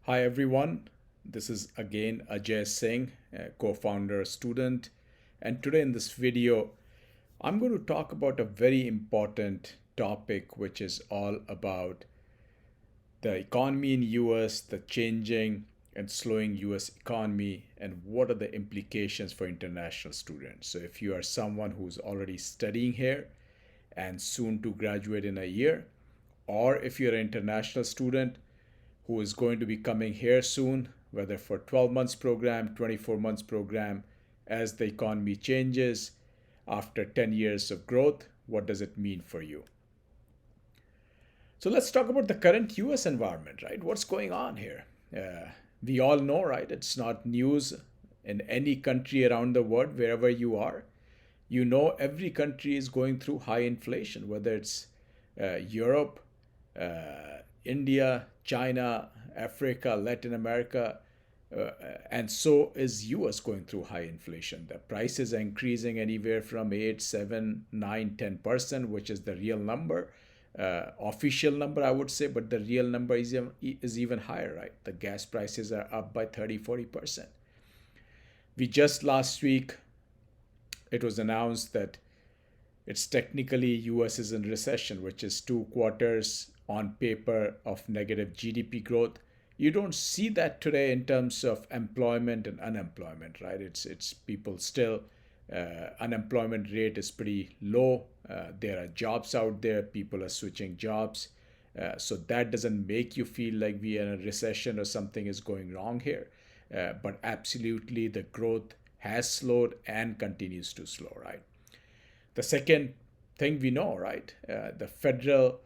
Hi everyone, this is again Ajay Singh, co-founder, student, and today in this video, I'm going to talk about a very important topic which is all about the economy in US, the changing and slowing US economy, and what are the implications for international students. So if you are someone who's already studying here and soon to graduate in a year, or if you're an international student who is going to be coming here soon, whether for 12 months program, 24 months program, as the economy changes after 10 years of growth, what does it mean for you? So let's talk about the current US environment, right? What's going on here? We all know, right? It's not news in any country around the world, wherever you are. You know, every country is going through high inflation, whether it's Europe, India, China, Africa, Latin America, and so is US going through high inflation. The prices are increasing anywhere from 8, 7, 9, 10%, which is the real number. Official number, I would say, but the real number is even higher, right? The gas prices are up by 30, 40%. We just last week, it was announced that it's technically US is in recession, which is 2 quarters on paper of negative GDP growth. You don't see that today in terms of employment and unemployment, right? It's people still unemployment rate is pretty low. There are jobs out there. People are switching jobs. So that doesn't make you feel like we are in a recession or something is going wrong here. But absolutely, the growth has slowed and continues to slow, right? The second thing we know, right? The Federal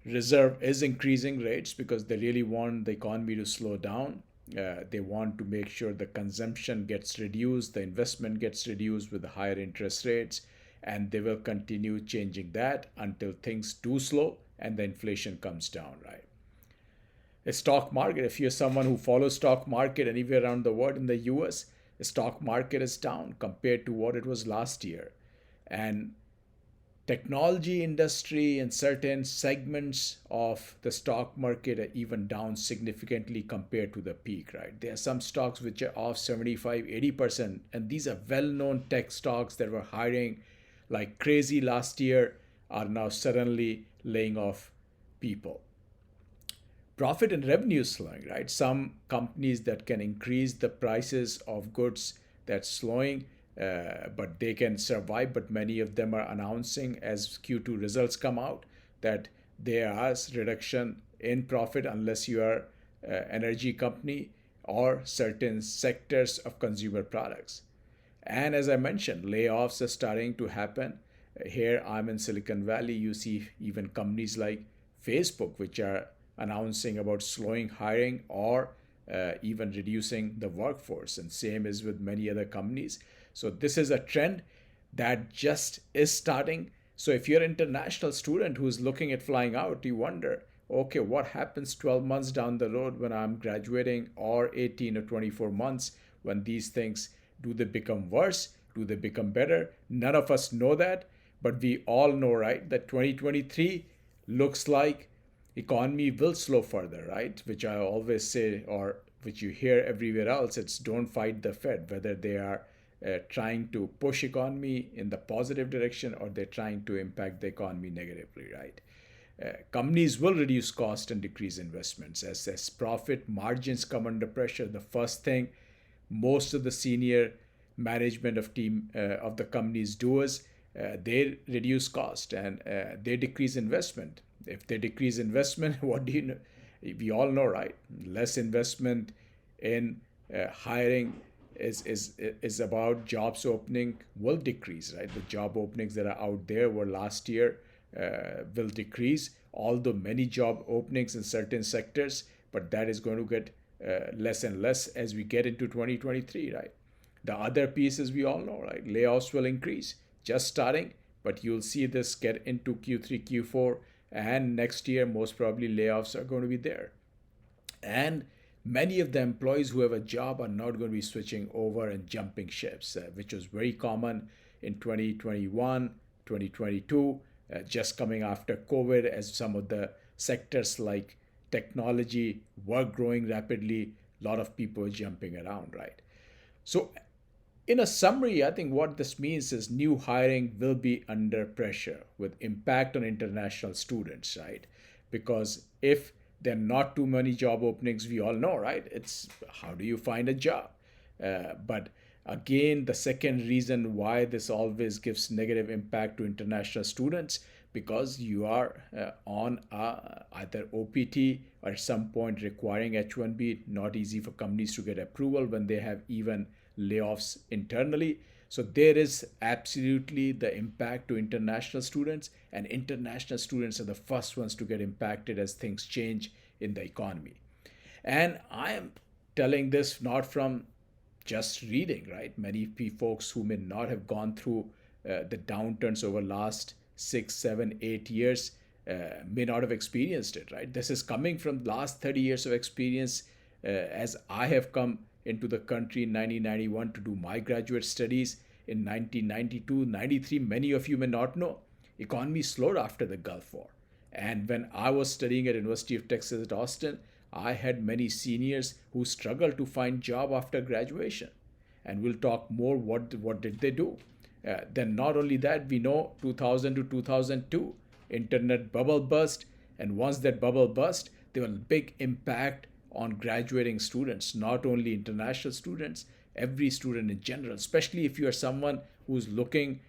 Reserve is increasing rates because they really want the economy to slow down. They want to make sure the consumption gets reduced, the investment gets reduced with the higher interest rates, and they will continue changing that until things do slow and the inflation comes down, right? The stock market, if you're someone who follows stock market anywhere around the world, in the US, the stock market is down compared to what it was last year. And technology industry and certain segments of the stock market are even down significantly compared to the peak, right? There are some stocks which are off 75, 80%, and these are well-known tech stocks that were hiring like crazy last year are now suddenly laying off people. Profit and revenue is slowing, right? Some companies that can increase the prices of goods, that's slowing, but they can survive. But many of them are announcing as Q2 results come out that there is reduction in profit unless you are energy company or certain sectors of consumer products. And as I mentioned, layoffs are starting to happen. Here I'm in Silicon Valley. You see even companies like Facebook, which are announcing about slowing hiring or even reducing the workforce. And same is with many other companies. So this is a trend that just is starting. So if you're an international student who's looking at flying out, you wonder, okay, what happens 12 months down the road when I'm graduating, or 18 or 24 months when these things, do they become worse? Do they become better? None of us know that, but we all know, right, that 2023 looks like economy will slow further, right? Which I always say, or which you hear everywhere else, it's don't fight the Fed, whether they are trying to push economy in the positive direction or they're trying to impact the economy negatively, right? Companies will reduce cost and decrease investments as profit margins come under pressure. The first thing most of the senior management of team of the companies do is they reduce cost and they decrease investment. If they decrease investment, what do you know? We all know, right? Less investment in hiring is about jobs opening will decrease, right? The job openings that are out there were last year will decrease, although many job openings in certain sectors, but that is going to get less and less as we get into 2023, right? The other pieces we all know, right? Layoffs will increase, just starting, but you'll see this get into Q3, Q4, and next year, most probably layoffs are going to be there. And many of the employees who have a job are not going to be switching over and jumping ships, which was very common in 2021, 2022, just coming after COVID, as some of the sectors like technology, work growing rapidly, a lot of people jumping around, right? So in a summary, I think what this means is new hiring will be under pressure with impact on international students, right? Because if there are not too many job openings, we all know, right? It's how do you find a job? But again, the second reason why this always gives negative impact to international students because you are on either OPT or at some point requiring H-1B. Not easy for companies to get approval when they have even layoffs internally. So there is absolutely the impact to international students, and international students are the first ones to get impacted as things change in the economy. And I am telling this not from just reading, right? Many folks who may not have gone through the downturns over last 6, 7, 8 years may not have experienced it, right? This is coming from last 30 years of experience as I have come into the country in 1991 to do my graduate studies in 1992, 93. Many of you may not know. Economy slowed after the Gulf War. And when I was studying at University of Texas at Austin, I had many seniors who struggled to find job after graduation. And we'll talk more what did they do. Then not only that, we know 2000 to 2002, internet bubble burst. And once that bubble burst, there was a big impact on graduating students, not only international students, every student in general, especially if you are someone who's looking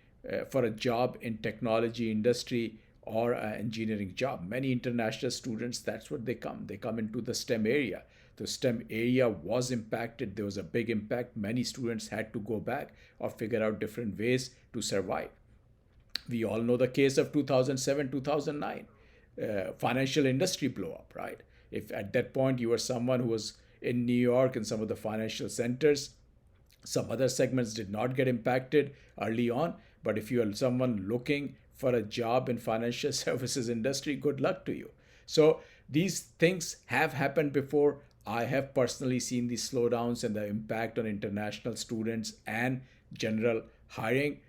for a job in technology industry or an engineering job. Many international students, that's what they come into the STEM area. The STEM area was impacted. There was a big impact. Many students had to go back or figure out different ways to survive. We all know the case of 2007 2009 financial industry blow up, right? If at that point you were someone who was in New York and some of the financial centers, some other segments did not get impacted early on. But if you are someone looking for a job in financial services industry, good luck to you. So these things have happened before. I have personally seen these slowdowns and the impact on international students and general hiring.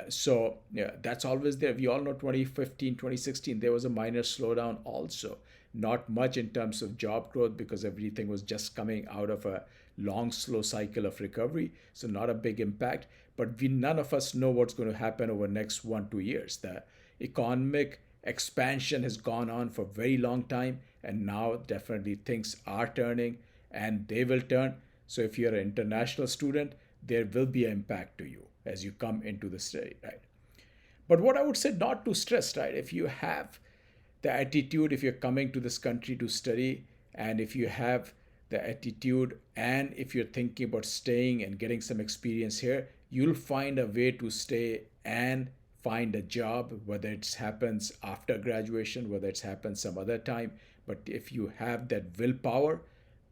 So yeah, that's always there. We all know 2015, 2016, there was a minor slowdown also. Not much in terms of job growth because everything was just coming out of a long, slow cycle of recovery. So not a big impact. But none of us know what's going to happen over the next 1, 2 years. The economic expansion has gone on for a very long time, and now definitely things are turning, and they will turn. So if you're an international student, there will be an impact to you as you come into the study, right? But what I would say, not to stress, right? If you have the attitude, if you're coming to this country to study, and if you have the attitude, and if you're thinking about staying and getting some experience here, you'll find a way to stay and find a job, whether it happens after graduation, whether it's happened some other time. But if you have that willpower,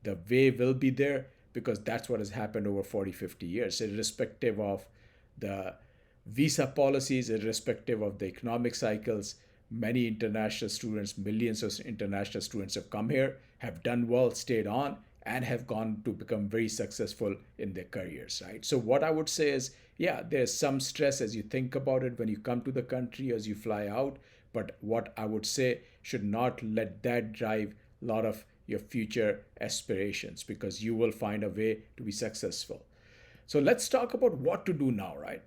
the way will be there, because that's what has happened over 40, 50 years, irrespective of the visa policies, irrespective of the economic cycles. Many international students, millions of international students have come here, have done well, stayed on, and have gone to become very successful in their careers, right? So what I would say is, yeah, there's some stress as you think about it when you come to the country, as you fly out. But what I would say, should not let that drive a lot of your future aspirations, because you will find a way to be successful. So let's talk about what to do now, right?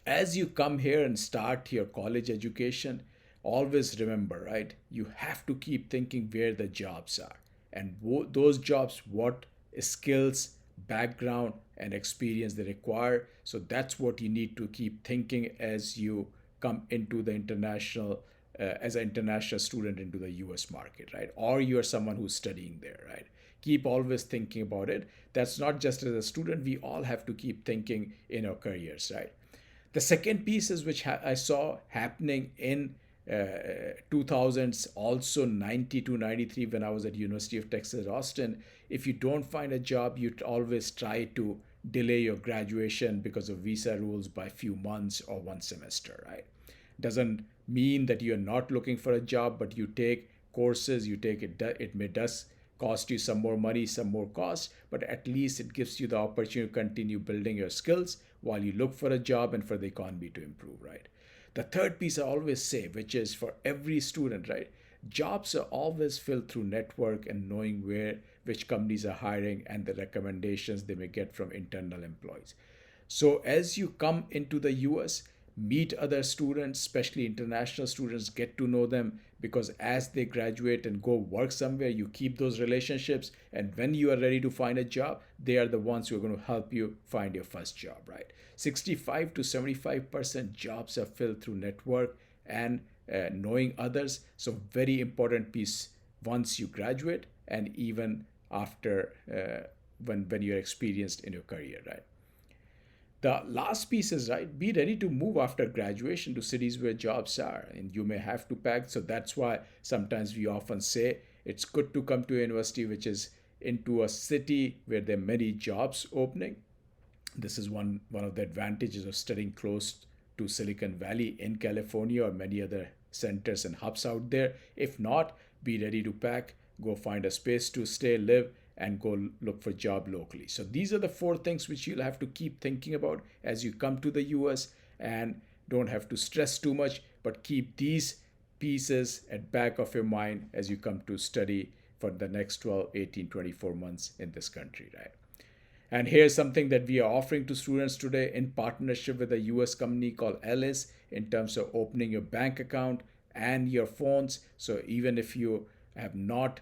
As you come here and start your college education, always remember, right? You have to keep thinking where the jobs are, and those jobs, what skills, background, and experience they require. So that's what you need to keep thinking as you come into the international, as an international student into the US market, right? Or you're someone who's studying there, right? Keep always thinking about it. That's not just as a student, we all have to keep thinking in our careers, right? The second piece is which I saw happening in 2000s, also 90 to 93, when I was at University of Texas at Austin. If you don't find a job, you always try to delay your graduation because of visa rules by a few months or one semester, right? Doesn't mean that you're not looking for a job, but you take courses, you take it, it may does cost you some more money, some more cost, but at least it gives you the opportunity to continue building your skills while you look for a job and for the economy to improve, right? The third piece I always say, which is for every student, right? Jobs are always filled through network and knowing which companies are hiring and the recommendations they may get from internal employees. So as you come into the US, meet other students, especially international students, get to know them, because as they graduate and go work somewhere, you keep those relationships. And when you are ready to find a job, they are the ones who are going to help you find your first job, right? 65 to 75% jobs are filled through network and knowing others. So very important piece once you graduate and even after when you're experienced in your career, right? The last piece is, right, be ready to move after graduation to cities where jobs are, and you may have to pack. So that's why sometimes we often say it's good to come to a university which is into a city where there are many jobs opening. This is one of the advantages of studying close to Silicon Valley in California or many other centers and hubs out there. If not, be ready to pack, go find a space to stay, live, and go look for job locally. So these are the four things which you'll have to keep thinking about as you come to the US, and don't have to stress too much, but keep these pieces at back of your mind as you come to study for the next 12, 18, 24 months in this country, right? And here's something that we are offering to students today in partnership with a US company called Ellis in terms of opening your bank account and your phones. So even if you have not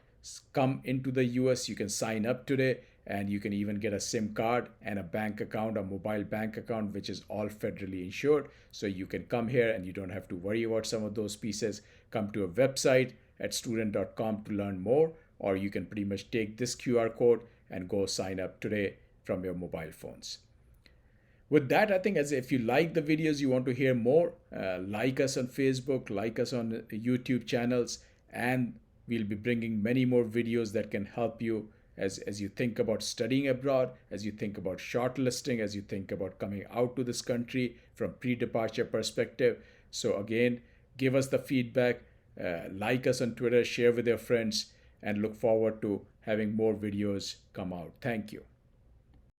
come into the US, you can sign up today, and you can even get a SIM card and a bank account, a mobile bank account, which is all federally insured. So you can come here and you don't have to worry about some of those pieces. Come to a website at student.com to learn more, or you can pretty much take this QR code and go sign up today from your mobile phones. With that, I think, as if you like the videos, you want to hear more, like us on Facebook, like us on YouTube channels, and we'll be bringing many more videos that can help you as you think about studying abroad, as you think about shortlisting, as you think about coming out to this country from pre-departure perspective. So again, give us the feedback, like us on Twitter, share with your friends, and look forward to having more videos come out. Thank you.